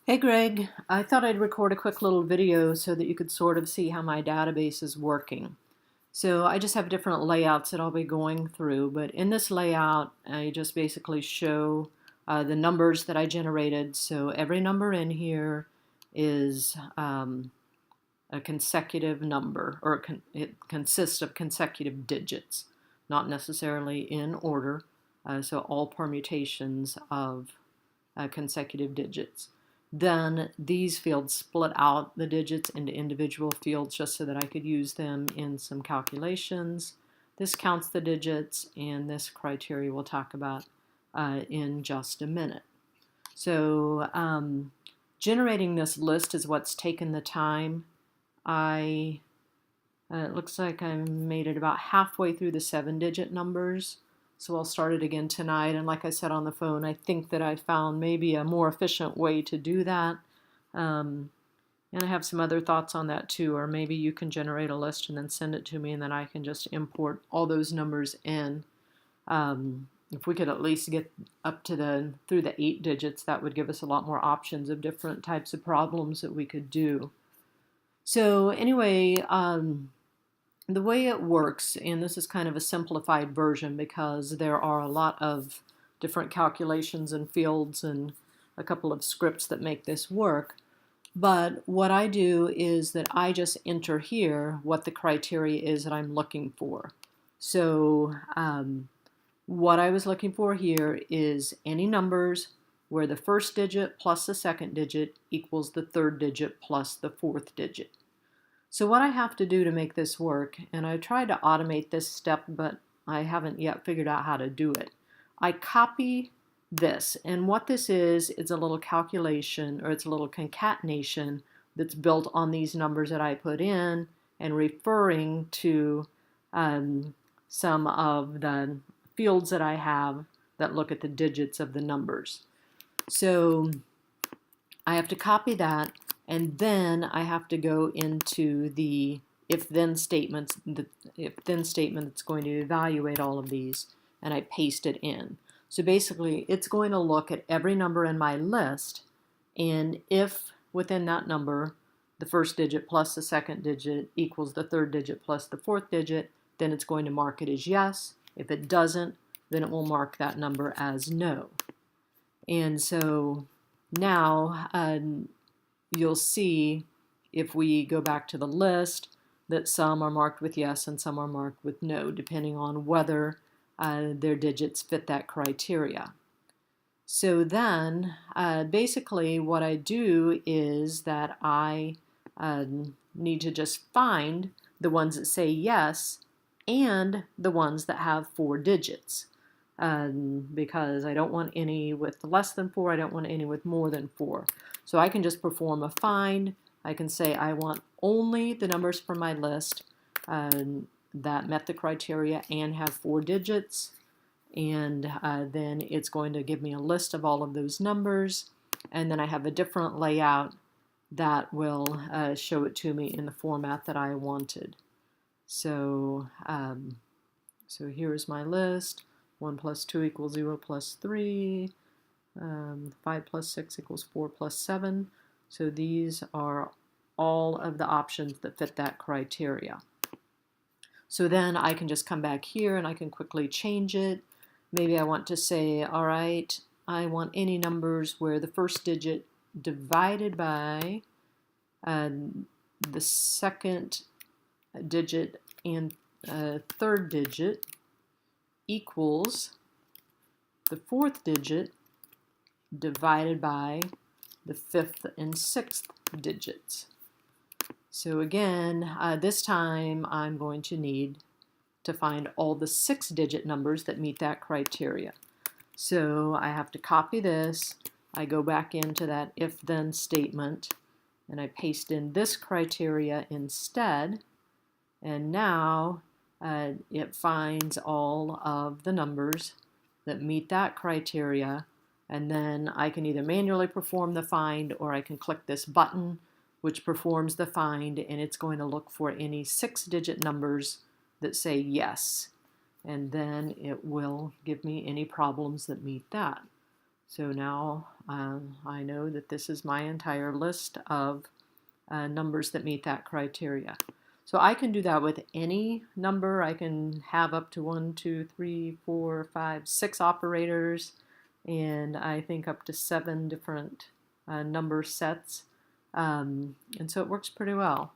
Hey Greg, I thought I'd record a quick little video so that you could sort of see how my database is working. So I just have different layouts that I'll be going through, but in this layout I just basically show the numbers that I generated. So every number in here is a consecutive number, or it consists of consecutive digits, not necessarily in order. So all permutations of consecutive digits. Then these fields split out the digits into individual fields just so that I could use them in some calculations. This counts the digits, and this criteria we'll talk about in just a minute. So generating this list is what's taken the time. It looks like I made it about halfway through the 7-digit numbers. So I'll start it again tonight. And like I said on the phone, I think that I found maybe a more efficient way to do that. And I have some other thoughts on that too. Or maybe you can generate a list and then send it to me, and then I can just import all those numbers in. If we could at least get up to through the 8 digits, that would give us a lot more options of different types of problems that we could do. So anyway, the way it works, and this is kind of a simplified version because there are a lot of different calculations and fields and a couple of scripts that make this work. But what I do is that I just enter here what the criteria is that I'm looking for. So what I was looking for here is any numbers where the first digit plus the second digit equals the third digit plus the fourth digit. So what I have to do to make this work, and I tried to automate this step, but I haven't yet figured out how to do it. I copy this, and what this is a little calculation, or it's a little concatenation that's built on these numbers that I put in and referring to some of the fields that I have that look at the digits of the numbers. So I have to copy that, and then I have to go into the if-then statement that's going to evaluate all of these, and I paste it in. So basically, it's going to look at every number in my list, and if within that number, the first digit plus the second digit equals the third digit plus the fourth digit, then it's going to mark it as yes. If it doesn't, then it will mark that number as no. And so now you'll see, if we go back to the list, that some are marked with yes and some are marked with no, depending on whether their digits fit that criteria. So then, basically what I do is that I need to just find the ones that say yes and the ones that have 4 digits. Because I don't want any with less than 4, I don't want any with more than 4. So I can just perform a find. I can say I want only the numbers from my list that met the criteria and have 4 digits. And then it's going to give me a list of all of those numbers. And then I have a different layout that will show it to me in the format that I wanted. So, so here's my list. 1 plus 2 equals 0 plus 3. 5 plus 6 equals 4 plus 7. So these are all of the options that fit that criteria. So then I can just come back here and I can quickly change it. Maybe I want to say, all right, I want any numbers where the first digit divided by the second digit and third digit equals the fourth digit divided by the fifth and sixth digits. So again, this time I'm going to need to find all the 6-digit numbers that meet that criteria. So I have to copy this, I go back into that if-then statement, and I paste in this criteria instead, and now it finds all of the numbers that meet that criteria, and then I can either manually perform the find or I can click this button which performs the find, and it's going to look for any 6-digit numbers that say yes, and then it will give me any problems that meet that. So now I know that this is my entire list of numbers that meet that criteria. So I can do that with any number. I can have up to 1, 2, 3, 4, 5, 6 operators, and I think up to 7 different number sets. And so it works pretty well.